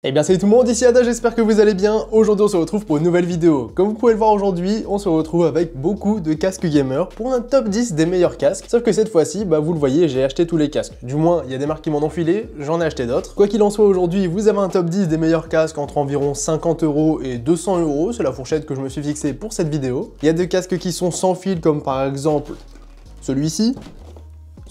Eh bien salut tout le monde, ici Ada, j'espère que vous allez bien. Aujourd'hui on se retrouve pour une nouvelle vidéo. Comme vous pouvez le voir aujourd'hui, on se retrouve avec beaucoup de casques gamer pour un top 10 des meilleurs casques. Sauf que cette fois-ci, vous le voyez, j'ai acheté tous les casques. Du moins, il y a des marques qui m'en ont filé, j'en ai acheté d'autres. Quoi qu'il en soit, aujourd'hui, vous avez un top 10 des meilleurs casques entre environ 50 € et 200 €. C'est la fourchette que je me suis fixée pour cette vidéo. Il y a des casques qui sont sans fil, comme par exemple celui-ci.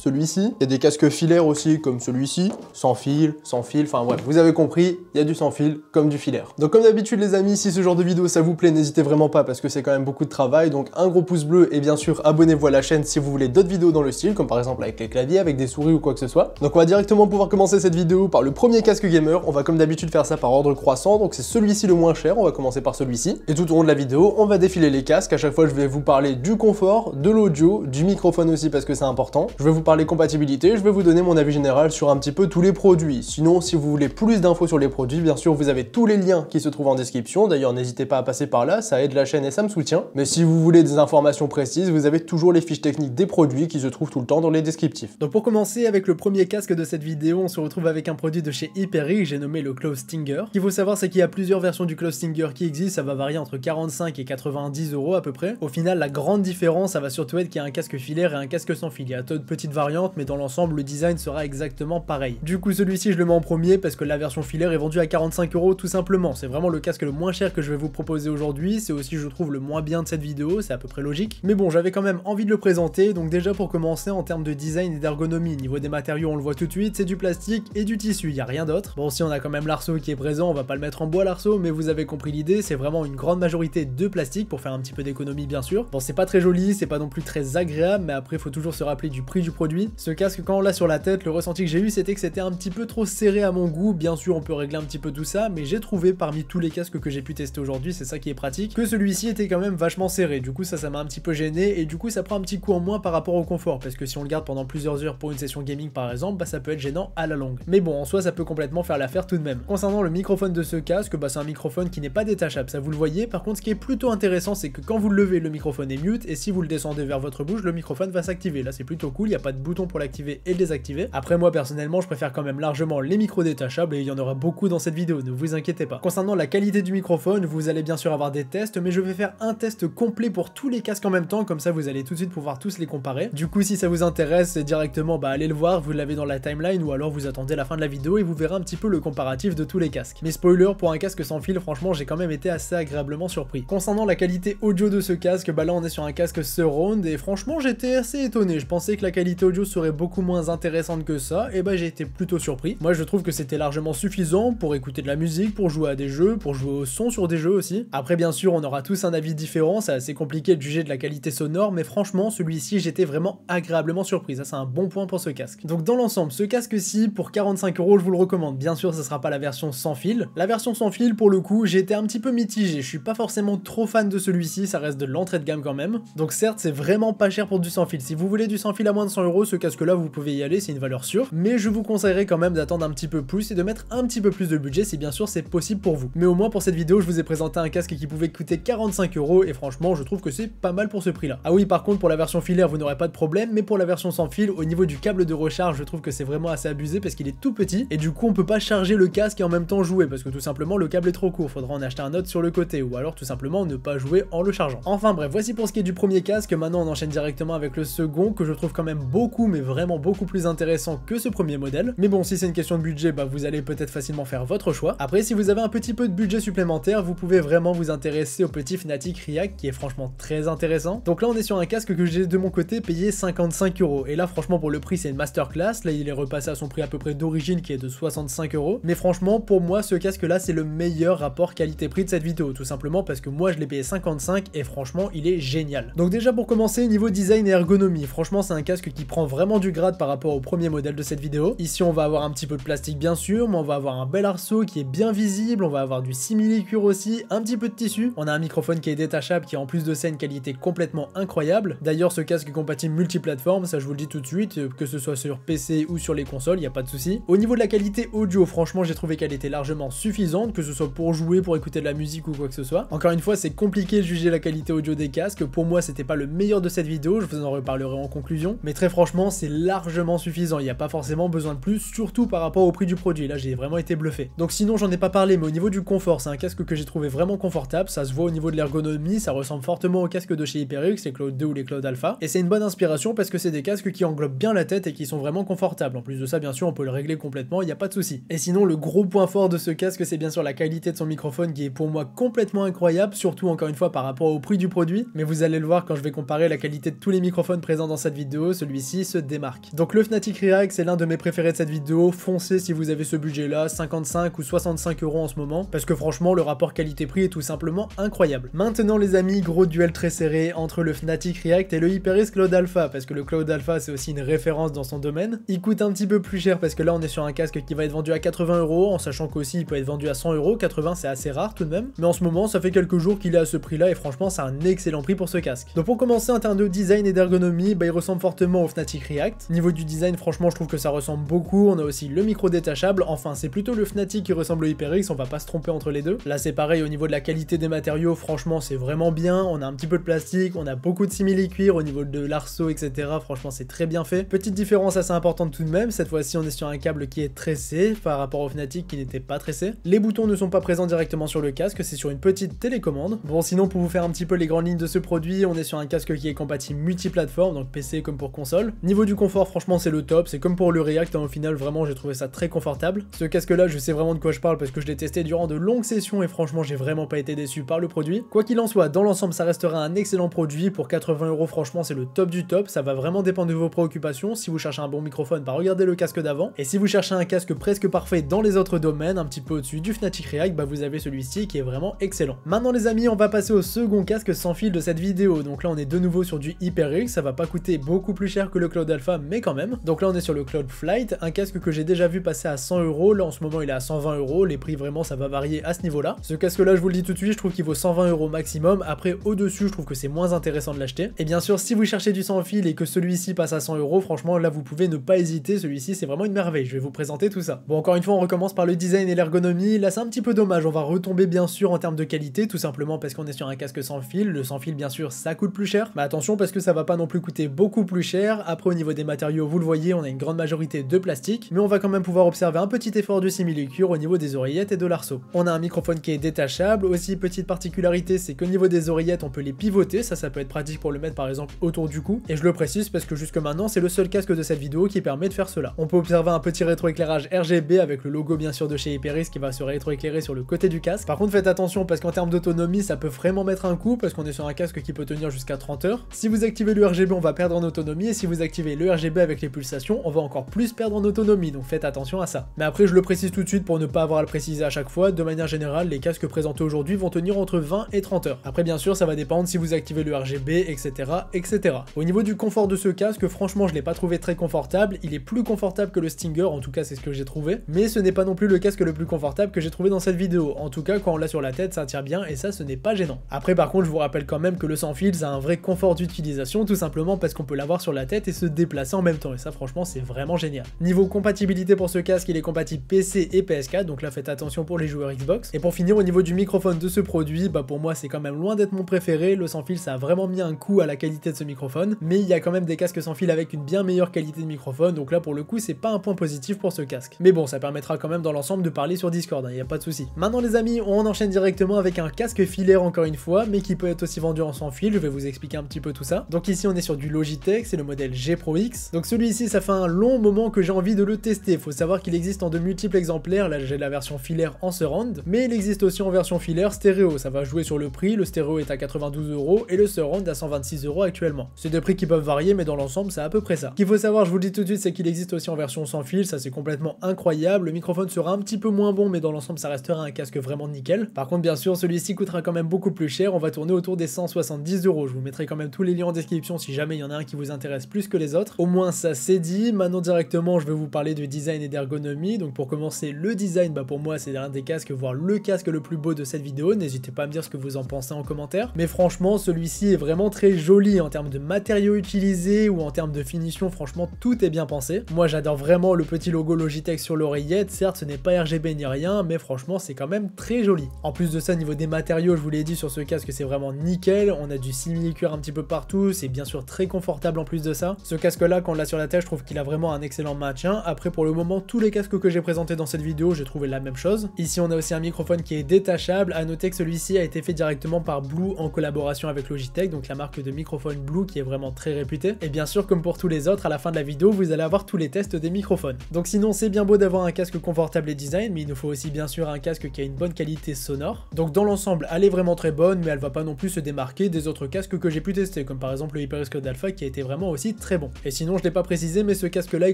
Il y a des casques filaires aussi comme celui-ci, sans fil, enfin bref, vous avez compris, il y a du sans fil comme du filaire. Donc comme d'habitude les amis, si ce genre de vidéo ça vous plaît, n'hésitez vraiment pas parce que c'est quand même beaucoup de travail, donc un gros pouce bleu et bien sûr abonnez-vous à la chaîne si vous voulez d'autres vidéos dans le style, comme par exemple avec les claviers, avec des souris ou quoi que ce soit. Donc on va directement pouvoir commencer cette vidéo par le premier casque gamer, on va comme d'habitude faire ça par ordre croissant, donc c'est celui-ci le moins cher, on va commencer par celui-ci. Et tout au long de la vidéo, on va défiler les casques, à chaque fois je vais vous parler du confort, de l'audio, du microphone aussi parce que c'est important. Je vais vous parler compatibilité, je vais vous donner mon avis général sur un petit peu tous les produits. Sinon, si vous voulez plus d'infos sur les produits, bien sûr, vous avez tous les liens qui se trouvent en description. D'ailleurs, n'hésitez pas à passer par là, ça aide la chaîne et ça me soutient. Mais si vous voulez des informations précises, vous avez toujours les fiches techniques des produits qui se trouvent tout le temps dans les descriptifs. Donc pour commencer, avec le premier casque de cette vidéo, on se retrouve avec un produit de chez Hyperic, j'ai nommé le Close Stinger. Ce qu'il faut savoir, c'est qu'il y a plusieurs versions du Close Stinger qui existent, ça va varier entre 45 et 90 € à peu près. Au final, la grande différence, ça va surtout être qu'il y a un casque filaire et un casque sans fil. Il y a d'autres petites variantes, mais dans l'ensemble, le design sera exactement pareil. Du coup, celui-ci, je le mets en premier parce que la version filaire est vendue à 45 € tout simplement. C'est vraiment le casque le moins cher que je vais vous proposer aujourd'hui. C'est aussi, je trouve, le moins bien de cette vidéo. C'est à peu près logique. Mais bon, j'avais quand même envie de le présenter. Donc déjà, pour commencer, en termes de design et d'ergonomie, niveau des matériaux, on le voit tout de suite, c'est du plastique et du tissu. Il n'y a rien d'autre. Bon, si on a quand même l'arceau qui est présent, on va pas le mettre en bois l'arceau, mais vous avez compris l'idée. C'est vraiment une grande majorité de plastique pour faire un petit peu d'économie, bien sûr. Bon, c'est pas très joli, c'est pas non plus très agréable, mais après, il faut toujours se rappeler du prix du produit. Ce casque, quand on l'a sur la tête, le ressenti que j'ai eu, c'était que c'était un petit peu trop serré à mon goût. Bien sûr, on peut régler un petit peu tout ça, mais j'ai trouvé parmi tous les casques que j'ai pu tester aujourd'hui, c'est ça qui est pratique, que celui-ci était quand même vachement serré. Du coup, ça m'a un petit peu gêné et du coup, ça prend un petit coup en moins par rapport au confort, parce que si on le garde pendant plusieurs heures pour une session gaming par exemple, ça peut être gênant à la longue. Mais bon, en soi, ça peut complètement faire l'affaire tout de même. Concernant le microphone de ce casque, c'est un microphone qui n'est pas détachable, ça vous le voyez. Par contre, ce qui est plutôt intéressant, c'est que quand vous le levez, le microphone est mute, et si vous le descendez vers votre bouche, le microphone va s'activer. Là, c'est plutôt cool, il n'y a pas de bouton pour l'activer et le désactiver. Après, moi, personnellement, je préfère quand même largement les micros détachables et il y en aura beaucoup dans cette vidéo, ne vous inquiétez pas. Concernant la qualité du microphone, vous allez bien sûr avoir des tests, mais je vais faire un test complet pour tous les casques en même temps, comme ça vous allez tout de suite pouvoir tous les comparer. Du coup, si ça vous intéresse directement, allez le voir, vous l'avez dans la timeline ou alors vous attendez la fin de la vidéo et vous verrez un petit peu le comparatif de tous les casques. Mais spoiler, pour un casque sans fil, franchement, j'ai quand même été assez agréablement surpris. Concernant la qualité audio de ce casque, là on est sur un casque surround et franchement j'étais assez étonné. Je pensais que la qualité audio serait beaucoup moins intéressante que ça, et j'ai été plutôt surpris. Moi je trouve que c'était largement suffisant pour écouter de la musique, pour jouer à des jeux, pour jouer au son sur des jeux aussi. Après bien sûr on aura tous un avis différent, c'est assez compliqué de juger de la qualité sonore, mais franchement celui-ci j'étais vraiment agréablement surpris, ça c'est un bon point pour ce casque. Donc dans l'ensemble, ce casque-ci pour 45 € je vous le recommande. Bien sûr ce sera pas la version sans fil. La version sans fil pour le coup j'étais un petit peu mitigé, je suis pas forcément trop fan de celui-ci, ça reste de l'entrée de gamme quand même. Donc certes c'est vraiment pas cher pour du sans fil, si vous voulez du sans fil à moins de 100 €, ce casque là vous pouvez y aller, c'est une valeur sûre, mais je vous conseillerais quand même d'attendre un petit peu plus et de mettre un petit peu plus de budget si bien sûr c'est possible pour vous. Mais au moins pour cette vidéo je vous ai présenté un casque qui pouvait coûter 45 € et franchement je trouve que c'est pas mal pour ce prix là. Ah oui, par contre pour la version filaire vous n'aurez pas de problème, mais pour la version sans fil, au niveau du câble de recharge je trouve que c'est vraiment assez abusé parce qu'il est tout petit et du coup on peut pas charger le casque et en même temps jouer parce que tout simplement le câble est trop court, faudra en acheter un autre sur le côté ou alors tout simplement ne pas jouer en le chargeant. Enfin bref, voici pour ce qui est du premier casque. Maintenant on enchaîne directement avec le second que je trouve quand même beaucoup, mais vraiment beaucoup plus intéressant que ce premier modèle. Mais bon, si c'est une question de budget, vous allez peut-être facilement faire votre choix. Après, si vous avez un petit peu de budget supplémentaire, vous pouvez vraiment vous intéresser au petit Fnatic React qui est franchement très intéressant. Donc là, on est sur un casque que j'ai de mon côté payé 55 €. Et là, franchement, pour le prix, c'est une masterclass. Là, il est repassé à son prix à peu près d'origine qui est de 65 €. Mais franchement, pour moi, ce casque-là, c'est le meilleur rapport qualité-prix de cette vidéo. Tout simplement parce que moi, je l'ai payé 55 et franchement, il est génial. Donc déjà, pour commencer, niveau design et ergonomie, franchement, c'est un casque qui prend vraiment du grade par rapport au premier modèle de cette vidéo. Ici, on va avoir un petit peu de plastique bien sûr, mais on va avoir un bel arceau qui est bien visible, on va avoir du simili-cuir aussi, un petit peu de tissu. On a un microphone qui est détachable qui en plus de ça une qualité complètement incroyable. D'ailleurs, ce casque est compatible multiplateforme, ça je vous le dis tout de suite, que ce soit sur PC ou sur les consoles, il n'y a pas de souci. Au niveau de la qualité audio, franchement, j'ai trouvé qu'elle était largement suffisante, que ce soit pour jouer, pour écouter de la musique ou quoi que ce soit. Encore une fois, c'est compliqué de juger la qualité audio des casques. Pour moi, c'était pas le meilleur de cette vidéo, je vous en reparlerai en conclusion. Mais très franchement, franchement c'est largement suffisant, il n'y a pas forcément besoin de plus, surtout par rapport au prix du produit, là j'ai vraiment été bluffé. Donc sinon j'en ai pas parlé, mais au niveau du confort, c'est un casque que j'ai trouvé vraiment confortable, ça se voit au niveau de l'ergonomie, ça ressemble fortement au casque de chez HyperX, les Cloud 2 ou les Cloud Alpha, et c'est une bonne inspiration parce que c'est des casques qui englobent bien la tête et qui sont vraiment confortables. En plus de ça, bien sûr, on peut le régler complètement, il n'y a pas de souci. Et sinon, le gros point fort de ce casque, c'est bien sûr la qualité de son microphone qui est pour moi complètement incroyable, surtout encore une fois par rapport au prix du produit, mais vous allez le voir quand je vais comparer la qualité de tous les microphones présents dans cette vidéo, celui-ci se démarque. Donc le Fnatic React, c'est l'un de mes préférés de cette vidéo, foncez si vous avez ce budget-là, 55 ou 65 € en ce moment, parce que franchement, le rapport qualité-prix est tout simplement incroyable. Maintenant les amis, gros duel très serré entre le Fnatic React et le HyperX Cloud Alpha, parce que le Cloud Alpha c'est aussi une référence dans son domaine. Il coûte un petit peu plus cher parce que là on est sur un casque qui va être vendu à 80 €, en sachant qu'aussi il peut être vendu à 100 €, 80 c'est assez rare tout de même, mais en ce moment ça fait quelques jours qu'il est à ce prix là et franchement c'est un excellent prix pour ce casque. Donc pour commencer en termes de design et d'ergonomie, il ressemble fortement au Fnatic React. Niveau du design franchement je trouve que ça ressemble beaucoup, on a aussi le micro détachable, enfin c'est plutôt le Fnatic qui ressemble au HyperX, on va pas se tromper entre les deux. Là c'est pareil au niveau de la qualité des matériaux, franchement c'est vraiment bien, on a un petit peu de plastique, on a beaucoup de simili-cuir au niveau de l'arceau etc, franchement c'est très bien fait. Petite différence assez importante tout de même, cette fois-ci on est sur un câble qui est tressé par rapport au Fnatic qui n'était pas tressé. Les boutons ne sont pas présents directement sur le casque, c'est sur une petite télécommande. Bon sinon pour vous faire un petit peu les grandes lignes de ce produit, on est sur un casque qui est compatible multiplateforme, donc PC comme pour console. Niveau du confort franchement c'est le top, c'est comme pour le React, au final vraiment j'ai trouvé ça très confortable. Ce casque là je sais vraiment de quoi je parle parce que je l'ai testé durant de longues sessions et franchement j'ai vraiment pas été déçu par le produit. Quoi qu'il en soit, dans l'ensemble ça restera un excellent produit, pour 80 € franchement c'est le top du top, ça va vraiment dépendre de vos préoccupations. Si vous cherchez un bon microphone, regardez le casque d'avant, et si vous cherchez un casque presque parfait dans les autres domaines, un petit peu au-dessus du Fnatic React, vous avez celui-ci qui est vraiment excellent. Maintenant les amis, on va passer au second casque sans fil de cette vidéo, donc là on est de nouveau sur du HyperX, ça va pas coûter beaucoup plus cher que le Cloud Alpha mais quand même. Donc là on est sur le Cloud Flight, un casque que j'ai déjà vu passer à 100 €, là en ce moment il est à 120 €, les prix vraiment ça va varier à ce niveau là. Ce casque là je vous le dis tout de suite, je trouve qu'il vaut 120 € maximum, après au-dessus je trouve que c'est moins intéressant de l'acheter. Et bien sûr si vous cherchez du sans fil et que celui-ci passe à 100 €, franchement là vous pouvez ne pas hésiter, celui-ci c'est vraiment une merveille, je vais vous présenter tout ça. Bon encore une fois on recommence par le design et l'ergonomie, là c'est un petit peu dommage, on va retomber bien sûr en termes de qualité, tout simplement parce qu'on est sur un casque sans fil, le sans fil bien sûr ça coûte plus cher, mais attention parce que ça va pas non plus coûter beaucoup plus cher. Après au niveau des matériaux vous le voyez, on a une grande majorité de plastique, mais on va quand même pouvoir observer un petit effort de simili-cuir au niveau des oreillettes et de l'arceau. On a un microphone qui est détachable, aussi petite particularité c'est qu'au niveau des oreillettes on peut les pivoter, ça peut être pratique pour le mettre par exemple autour du cou, et je le précise parce que jusque maintenant c'est le seul casque de cette vidéo qui permet de faire cela. On peut observer un petit rétroéclairage RGB avec le logo bien sûr de chez HyperX qui va se rétroéclairer sur le côté du casque. Par contre faites attention parce qu'en termes d'autonomie ça peut vraiment mettre un coup parce qu'on est sur un casque qui peut tenir jusqu'à 30 heures. Si vous activez le RGB on va perdre en autonomie, et si vous activez le RGB avec les pulsations on va encore plus perdre en autonomie, donc faites attention à ça. Mais après je le précise tout de suite pour ne pas avoir à le préciser à chaque fois, de manière générale les casques présentés aujourd'hui vont tenir entre 20 et 30 heures. Après bien sûr ça va dépendre si vous activez le RGB etc etc. Au niveau du confort de ce casque, franchement je l'ai pas trouvé très confortable, il est plus confortable que le Stinger, en tout cas c'est ce que j'ai trouvé, mais ce n'est pas non plus le casque le plus confortable que j'ai trouvé dans cette vidéo. En tout cas quand on l'a sur la tête ça tire bien et ça ce n'est pas gênant. Après par contre je vous rappelle quand même que le sans fil ça a un vrai confort d'utilisation, tout simplement parce qu'on peut l'avoir sur la tête et se déplacer en même temps, et ça franchement c'est vraiment génial. Niveau compatibilité pour ce casque, il est compatible PC et PS4, donc là faites attention pour les joueurs Xbox. Et pour finir au niveau du microphone de ce produit, pour moi c'est quand même loin d'être mon préféré, le sans fil ça a vraiment mis un coup à la qualité de ce microphone, mais il y a quand même des casques sans fil avec une bien meilleure qualité de microphone, donc là pour le coup c'est pas un point positif pour ce casque. Mais bon ça permettra quand même dans l'ensemble de parler sur Discord, il n'y a pas de souci. Maintenant les amis, on enchaîne directement avec un casque filaire encore une fois, mais qui peut être aussi vendu en sans fil, je vais vous expliquer un petit peu tout ça. Donc ici on est sur du Logitech, c'est le modèle G Pro X. Donc celui-ci ça fait un long moment que j'ai envie de le tester, faut savoir qu'il existe en de multiples exemplaires, là j'ai la version filaire en surround, mais il existe aussi en version filaire stéréo, ça va jouer sur le prix, le stéréo est à 92 € et le surround à 126 € actuellement. C'est des prix qui peuvent varier mais dans l'ensemble c'est à peu près ça. Ce qu'il faut savoir, je vous le dis tout de suite, c'est qu'il existe aussi en version sans fil, ça c'est complètement incroyable, le microphone sera un petit peu moins bon mais dans l'ensemble ça restera un casque vraiment nickel. Par contre bien sûr celui-ci coûtera quand même beaucoup plus cher, on va tourner autour des 170 €, je vous mettrai quand même tous les liens en description si jamais il y en a un qui vous intéresse plus que les autres. Au moins ça c'est dit. Maintenant directement je vais vous parler de design et d'ergonomie. Donc pour commencer le design, pour moi c'est l'un des casques, voire le casque le plus beau de cette vidéo, n'hésitez pas à me dire ce que vous en pensez en commentaire, mais franchement celui-ci est vraiment très joli en termes de matériaux utilisés ou en termes de finition, franchement tout est bien pensé. Moi j'adore vraiment le petit logo Logitech sur l'oreillette, certes ce n'est pas RGB ni rien, mais franchement c'est quand même très joli. En plus de ça, niveau des matériaux, je vous l'ai dit sur ce casque c'est vraiment nickel, on a du simili-cuir un petit peu partout, c'est bien sûr très confortable en plus de ça. ça. Ce casque là quand on l'a sur la tête je trouve qu'il a vraiment un excellent maintien. Après pour le moment tous les casques que j'ai présentés dans cette vidéo j'ai trouvé la même chose. Ici on a aussi un microphone qui est détachable, à noter que celui-ci a été fait directement par Blue en collaboration avec Logitech, donc la marque de microphone Blue qui est vraiment très réputée. Et bien sûr comme pour tous les autres, à la fin de la vidéo vous allez avoir tous les tests des microphones. Donc sinon c'est bien beau d'avoir un casque confortable et design, mais il nous faut aussi bien sûr un casque qui a une bonne qualité sonore. Donc dans l'ensemble elle est vraiment très bonne, mais elle va pas non plus se démarquer des autres casques que j'ai pu tester, comme par exemple le HyperX Cloud Alpha qui a été vraiment aussi très bon. Et sinon je l'ai pas précisé, mais ce casque là est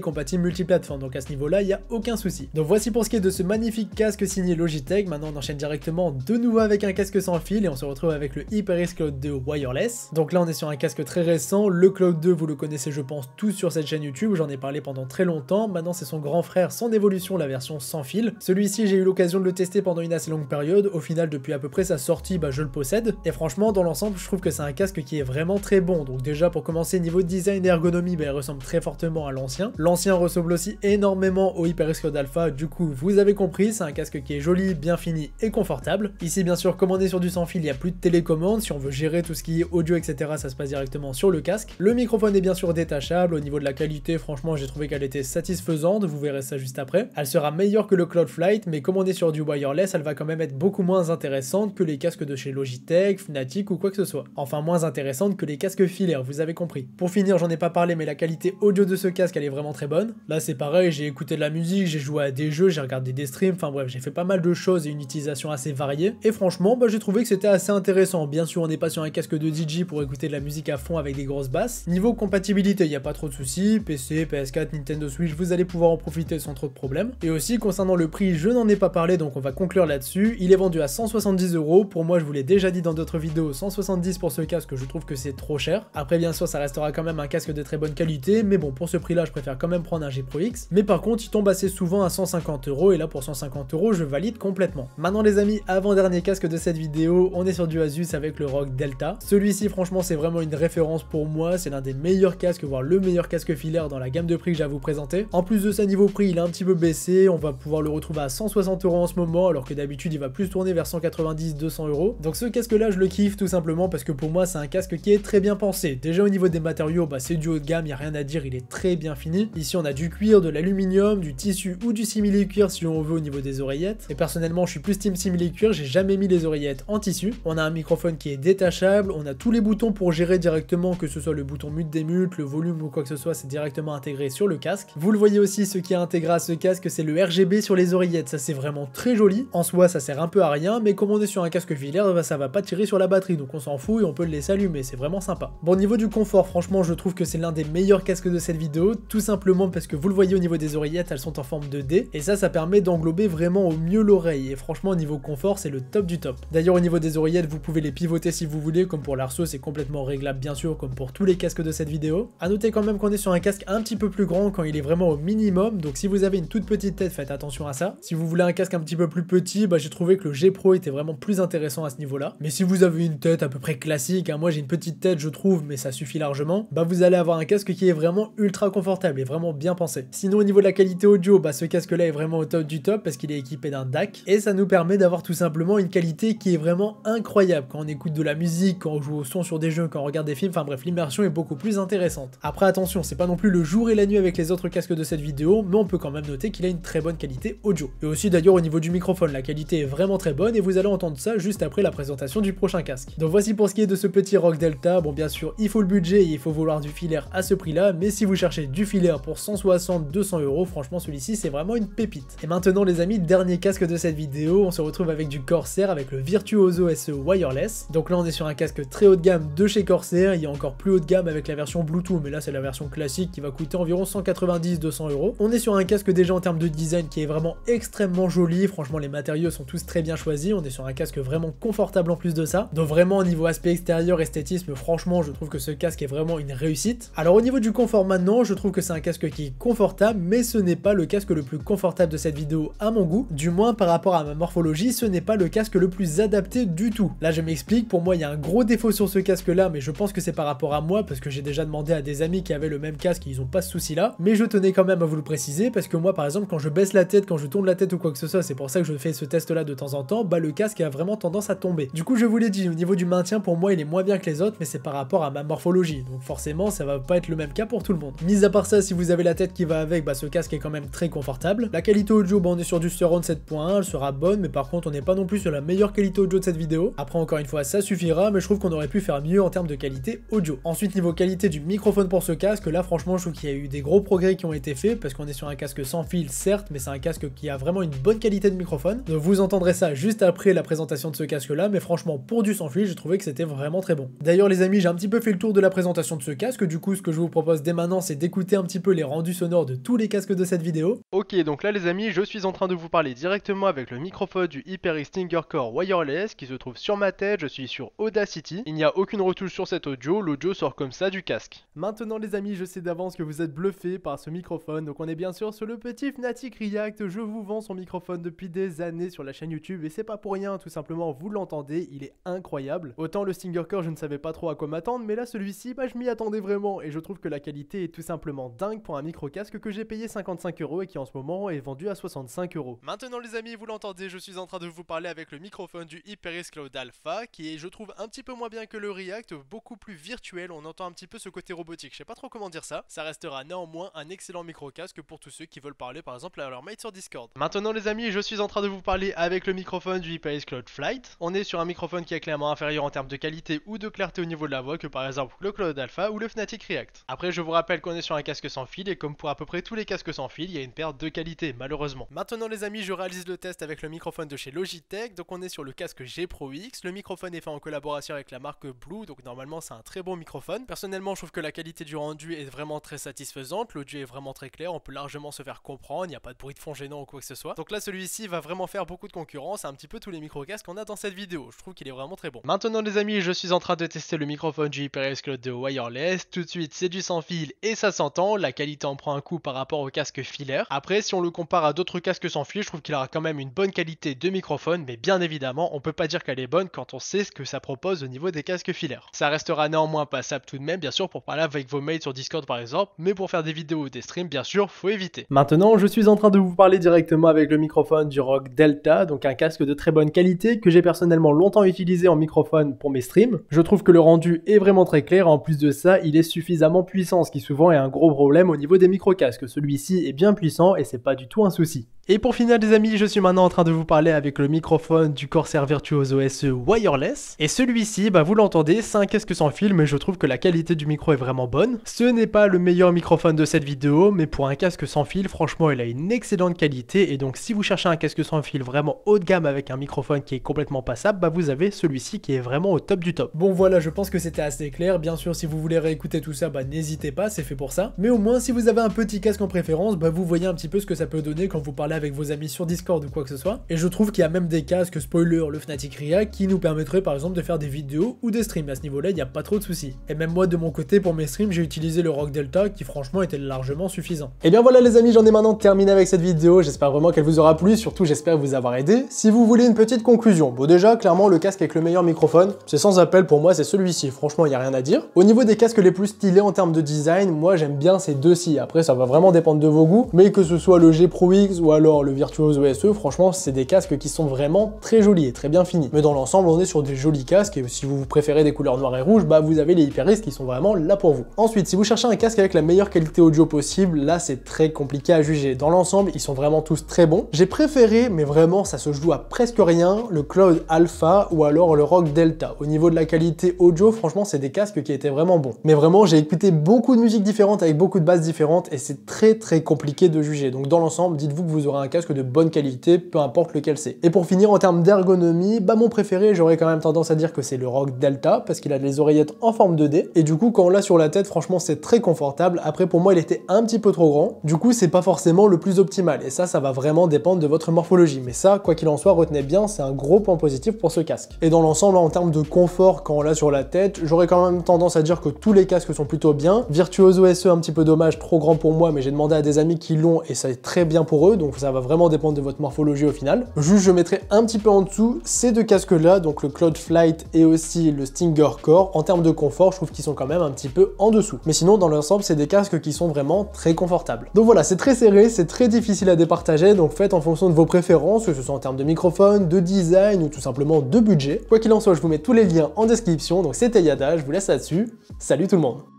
compatible multiplateforme, donc à ce niveau là il y a aucun souci. Donc voici pour ce qui est de ce magnifique casque signé Logitech. Maintenant on enchaîne directement de nouveau avec un casque sans fil et on se retrouve avec le HyperX Cloud 2 Wireless. Donc là on est sur un casque très récent, le Cloud 2 vous le connaissez je pense tous sur cette chaîne YouTube, j'en ai parlé pendant très longtemps. Maintenant c'est son grand frère sans évolution, la version sans fil. Celui-ci j'ai eu l'occasion de le tester pendant une assez longue période, au final depuis à peu près sa sortie je le possède, et franchement dans l'ensemble je trouve que c'est un casque qui est vraiment très bon. Donc déjà pour commencer niveau design et ergonomie, il ressemble très fortement à l'ancien. L'ancien ressemble aussi énormément au HyperX Cloud Alpha, du coup vous avez compris, c'est un casque qui est joli, bien fini et confortable. Ici bien sûr comme on est sur du sans fil, il n'y a plus de télécommande, si on veut gérer tout ce qui est audio etc ça se passe directement sur le casque. Le microphone est bien sûr détachable, au niveau de la qualité franchement j'ai trouvé qu'elle était satisfaisante, vous verrez ça juste après. Elle sera meilleure que le Cloud Flight, mais comme on est sur du wireless, elle va quand même être beaucoup moins intéressante que les casques de chez Logitech, Fnatic ou quoi que ce soit. Enfin moins intéressante que les casques filaires, vous avez compris. Pour finir, j'en ai pas parlé, mais la qualité audio de ce casque elle est vraiment très bonne. Là c'est pareil, j'ai écouté de la musique, j'ai joué à des jeux, j'ai regardé des streams, enfin bref, j'ai fait pas mal de choses et une utilisation assez variée. Et franchement, j'ai trouvé que c'était assez intéressant. Bien sûr, on n'est pas sur un casque de DJ pour écouter de la musique à fond avec des grosses basses. Niveau compatibilité, il n'y a pas trop de soucis. PC, PS4, Nintendo Switch, vous allez pouvoir en profiter sans trop de problèmes. Et aussi concernant le prix, je n'en ai pas parlé, donc on va conclure là-dessus. Il est vendu à 170 €. Pour moi, je vous l'ai déjà dit dans d'autres vidéos, 170 pour ce casque, je trouve que c'est trop cher. Après, bien sûr, ça restera quand même un casque de très bonne qualité, mais bon, pour ce prix-là, je préfère quand même prendre un G Pro X. Mais par contre, il tombe assez souvent à 150 €, et là, pour 150 €, je valide complètement. Maintenant, les amis, avant-dernier casque de cette vidéo, on est sur du Asus avec le ROG Delta. Celui-ci, franchement, c'est vraiment une référence pour moi. C'est l'un des meilleurs casques, voire le meilleur casque filaire dans la gamme de prix que j'ai à vous présenter. En plus de ça, niveau prix, il a un petit peu baissé. On va pouvoir le retrouver à 160 € en ce moment, alors que d'habitude, il va plus tourner vers 190-200 €. Donc ce casque-là, je le kiffe tout simplement parce que pour moi, c'est un casque qui est très bien pensé. Déjà au niveau des matériaux, c'est du haut de gamme, il n'y a rien à dire, il est très bien fini. Ici, on a du cuir, de l'aluminium, du tissu ou du simili-cuir si on veut au niveau des oreillettes. Et personnellement, je suis plus team simili-cuir, j'ai jamais mis les oreillettes en tissu. On a un microphone qui est détachable, on a tous les boutons pour gérer directement, que ce soit le bouton mute-démute, le volume ou quoi que ce soit, c'est directement intégré sur le casque. Vous le voyez aussi, ce qui est intégré à ce casque, c'est le RGB sur les oreillettes, ça c'est vraiment très joli. En soi, ça sert un peu à rien, mais comme on est sur un casque filaire, ça va pas tirer sur la batterie, donc on s'en fout et on peut le laisser allumer, c'est vraiment sympa. Bon, au niveau du confort, franchement, je trouve que c'est l'un des meilleurs casques de cette vidéo, tout simplement parce que vous le voyez au niveau des oreillettes, elles sont en forme de D, et ça permet d'englober vraiment au mieux l'oreille, et franchement, au niveau confort, c'est le top du top. D'ailleurs, au niveau des oreillettes, vous pouvez les pivoter si vous voulez, comme pour l'arceau, c'est complètement réglable bien sûr, comme pour tous les casques de cette vidéo. À noter quand même qu'on est sur un casque un petit peu plus grand quand il est vraiment au minimum, donc si vous avez une toute petite tête, faites attention à ça. Si vous voulez un casque un petit peu plus petit, j'ai trouvé que le G Pro était vraiment plus intéressant à ce niveau-là. Mais si vous avez une tête à peu près classique, moi j'ai une petite tête je trouve, mais ça suffit largement, vous allez avoir un casque qui est vraiment ultra confortable et vraiment bien pensé. Sinon au niveau de la qualité audio, ce casque-là est vraiment au top du top parce qu'il est équipé d'un DAC, et ça nous permet d'avoir tout simplement une qualité qui est vraiment incroyable quand on écoute de la musique, quand on joue au son sur des jeux, quand on regarde des films, enfin bref, l'immersion est beaucoup plus intéressante. Après attention, c'est pas non plus le jour et la nuit avec les autres casques de cette vidéo, mais on peut quand même noter qu'il a une très bonne qualité audio. Et aussi d'ailleurs au niveau du microphone, la qualité est vraiment très bonne et vous allez entendre ça juste après la présentation du prochain casque. Donc voici pour ce qui est de ce petit ROG Delta. Bon, bien sûr, il faut le budget et il faut vouloir du filaire à ce prix-là, mais si vous cherchez du filaire pour 160-200 €, franchement celui-ci c'est vraiment une pépite. Et maintenant les amis, dernier casque de cette vidéo, on se retrouve avec du Corsair avec le Virtuoso SE Wireless. Donc là on est sur un casque très haut de gamme de chez Corsair, il y a encore plus haut de gamme avec la version Bluetooth, mais là c'est la version classique qui va coûter environ 190-200 €. On est sur un casque déjà en termes de design qui est vraiment extrêmement joli, franchement les matériaux sont tous très bien choisis, on est sur un casque vraiment confortable en plus de ça. Donc vraiment au niveau aspect extérieur, esthétisme, franchement je trouve que ce casque est vraiment une réussite. Alors au niveau du confort maintenant, je trouve que c'est un casque qui est confortable, mais ce n'est pas le casque le plus confortable de cette vidéo à mon goût, du moins par rapport à ma morphologie, ce n'est pas le casque le plus adapté du tout. Là je m'explique, pour moi il y a un gros défaut sur ce casque là, mais je pense que c'est par rapport à moi, parce que j'ai déjà demandé à des amis qui avaient le même casque et ils ont pas ce souci là, mais je tenais quand même à vous le préciser, parce que moi par exemple quand je baisse la tête, quand je tourne la tête ou quoi que ce soit, c'est pour ça que je fais ce test là de temps en temps, le casque a vraiment tendance à tomber. Du coup je vous l'ai dit, au niveau du maintien pour moi il est moins bien que les autres, mais c'est par rapport à ma morphologie, donc forcément ça va pas être le même cas pour tout le monde. Mis à part ça, si vous avez la tête qui va avec, bah ce casque est quand même très confortable. La qualité audio, bah on est sur du surround 7.1, elle sera bonne, mais par contre on n'est pas non plus sur la meilleure qualité audio de cette vidéo. Après encore une fois, ça suffira, mais je trouve qu'on aurait pu faire mieux en termes de qualité audio. Ensuite, niveau qualité du microphone pour ce casque, là franchement je trouve qu'il y a eu des gros progrès qui ont été faits, parce qu'on est sur un casque sans fil certes, mais c'est un casque qui a vraiment une bonne qualité de microphone. Donc vous entendrez ça juste après la présentation de ce casque là, mais franchement pour du sans fil, j'ai trouvé que c'était vraiment très bon. D'ailleurs les amis, j'ai un petit peu fait le tour de la présentation de ce casque, du coup ce que je vous propose dès maintenant c'est d'écouter un petit peu les rendus sonores de tous les casques de cette vidéo. Ok, donc là les amis, je suis en train de vous parler directement avec le microphone du HyperX Stinger Core Wireless qui se trouve sur ma tête, je suis sur Audacity. Il n'y a aucune retouche sur cet audio, l'audio sort comme ça du casque. Maintenant les amis, je sais d'avance que vous êtes bluffés par ce microphone, donc on est bien sûr sur le petit Fnatic React. Je vous vends son microphone depuis des années sur la chaîne YouTube et c'est pas pour rien, tout simplement vous l'entendez, il est incroyable. Autant le Stinger Core je ne savais pas trop à quoi m'attendre, mais là celui-ci, bah je m'y attendais vraiment et je trouve que la qualité est tout simplement dingue pour un micro casque que j'ai payé 55 € et qui en ce moment est vendu à 65 €. Maintenant les amis, vous l'entendez, je suis en train de vous parler avec le microphone du HyperX Cloud Alpha qui est je trouve un petit peu moins bien que le React, beaucoup plus virtuel, on entend un petit peu ce côté robotique, je sais pas trop comment dire ça. Ça restera néanmoins un excellent micro casque pour tous ceux qui veulent parler par exemple à leur mate sur Discord. Maintenant les amis, je suis en train de vous parler avec le microphone du HyperX Cloud Flight. On est sur un microphone qui est clairement inférieur en termes de qualité ou de clarté au niveau de la voix que par exemple le Cloud Alpha ou le Fnatic React. Après je vous rappelle qu'on est sur un casque sans fil et comme pour à peu près tous les casques sans fil, il y a une perte de qualité malheureusement. Maintenant les amis, je réalise le test avec le microphone de chez Logitech, donc on est sur le casque G Pro X. Le microphone est fait en collaboration avec la marque Blue, donc normalement c'est un très bon microphone. Personnellement je trouve que la qualité du rendu est vraiment très satisfaisante, l'audio est vraiment très clair, on peut largement se faire comprendre, il n'y a pas de bruit de fond gênant ou quoi que ce soit. Donc là celui-ci va vraiment faire beaucoup de concurrence à un petit peu tous les micro-casques qu'on a dans cette vidéo, je trouve qu'il est vraiment très bon. Maintenant les amis, je suis en train de tester le microphone du HyperX Cloud de Wireless. Tout de suite c'est du sans fil et ça s'entend, la qualité en prend un coup par rapport au casque filaire. Après si on le compare à d'autres casques sans fil, je trouve qu'il aura quand même une bonne qualité de microphone, mais bien évidemment on peut pas dire qu'elle est bonne quand on sait ce que ça propose au niveau des casques filaires. Ça restera néanmoins passable tout de même, bien sûr pour parler avec vos mates sur Discord par exemple, mais pour faire des vidéos ou des streams bien sûr faut éviter. Maintenant je suis en train de vous parler directement avec le microphone du Rode Delta, donc un casque de très bonne qualité que j'ai personnellement longtemps utilisé en microphone pour mes streams. Je trouve que le rendu est vraiment très clair, en plus de ça il est suffisamment puissant, ce qui souvent est un gros problème au niveau des micro-casques. Celui-ci est bien puissant et c'est pas du tout un souci. Et pour finir les amis, je suis maintenant en train de vous parler avec le microphone du Corsair Virtuoso SE Wireless. Et celui-ci, bah vous l'entendez, c'est un casque sans fil, mais je trouve que la qualité du micro est vraiment bonne. Ce n'est pas le meilleur microphone de cette vidéo, mais pour un casque sans fil, franchement il a une excellente qualité. Et donc si vous cherchez un casque sans fil vraiment haut de gamme avec un microphone qui est complètement passable, bah vous avez celui-ci qui est vraiment au top du top. Bon voilà, je pense que c'était assez clair. Bien sûr si vous voulez réécouter tout ça, bah n'hésitez pas, c'est fait pour ça. Mais au moins si vous avez un petit casque en préférence, bah vous voyez un petit peu ce que ça peut donner quand vous parlez avec vos amis sur Discord ou quoi que ce soit. Et je trouve qu'il y a même des casques spoiler, le Fnatic React, qui nous permettraient par exemple de faire des vidéos ou des streams. À ce niveau-là, il n'y a pas trop de soucis. Et même moi de mon côté, pour mes streams, j'ai utilisé le Rode Delta qui franchement était largement suffisant. Et bien voilà les amis, j'en ai maintenant terminé avec cette vidéo. J'espère vraiment qu'elle vous aura plu, surtout j'espère vous avoir aidé. Si vous voulez une petite conclusion, bon déjà clairement le casque avec le meilleur microphone, c'est sans appel pour moi, c'est celui-ci. Franchement, il n'y a rien à dire. Au niveau des casques les plus stylés en termes de design, moi j'aime bien ces deux-ci. Après ça va vraiment dépendre de vos goûts, mais que ce soit le G Pro X ou alors le Virtuoso SE, franchement c'est des casques qui sont vraiment très jolis et très bien finis. Mais dans l'ensemble on est sur des jolis casques et si vous préférez des couleurs noires et rouges, bah vous avez les HyperX qui sont vraiment là pour vous. Ensuite si vous cherchez un casque avec la meilleure qualité audio possible, là c'est très compliqué à juger. Dans l'ensemble ils sont vraiment tous très bons. J'ai préféré, mais vraiment ça se joue à presque rien, le Cloud Alpha ou alors le Rode Delta. Au niveau de la qualité audio, franchement c'est des casques qui étaient vraiment bons. Mais vraiment j'ai écouté beaucoup de musiques différentes avec beaucoup de basses différentes et c'est très compliqué de juger. Donc dans l'ensemble, dites-vous que vous aurez un casque de bonne qualité, peu importe lequel c'est. Et pour finir, en termes d'ergonomie, bah mon préféré, j'aurais quand même tendance à dire que c'est le Rode Delta, parce qu'il a des oreillettes en forme de D, et du coup, quand on l'a sur la tête, franchement, c'est très confortable. Après, pour moi, il était un petit peu trop grand, du coup, c'est pas forcément le plus optimal, et ça va vraiment dépendre de votre morphologie. Mais ça, quoi qu'il en soit, retenez bien, c'est un gros point positif pour ce casque. Et dans l'ensemble, en termes de confort, quand on l'a sur la tête, j'aurais quand même tendance à dire que tous les casques sont plutôt bien. Virtuoso SE, un petit peu dommage, trop grand pour moi, mais j'ai demandé à des amis qui l'ont, et ça est très bien pour eux, donc ça va vraiment dépendre de votre morphologie au final. Juste, je mettrai un petit peu en dessous ces deux casques là, donc le Cloud Flight et aussi le Stinger Core. En termes de confort, je trouve qu'ils sont quand même un petit peu en dessous. Mais sinon, dans l'ensemble, c'est des casques qui sont vraiment très confortables. Donc voilà, c'est très serré, c'est très difficile à départager, donc faites en fonction de vos préférences, que ce soit en termes de microphone, de design ou tout simplement de budget. Quoi qu'il en soit, je vous mets tous les liens en description, donc c'était Yada, je vous laisse là-dessus. Salut tout le monde!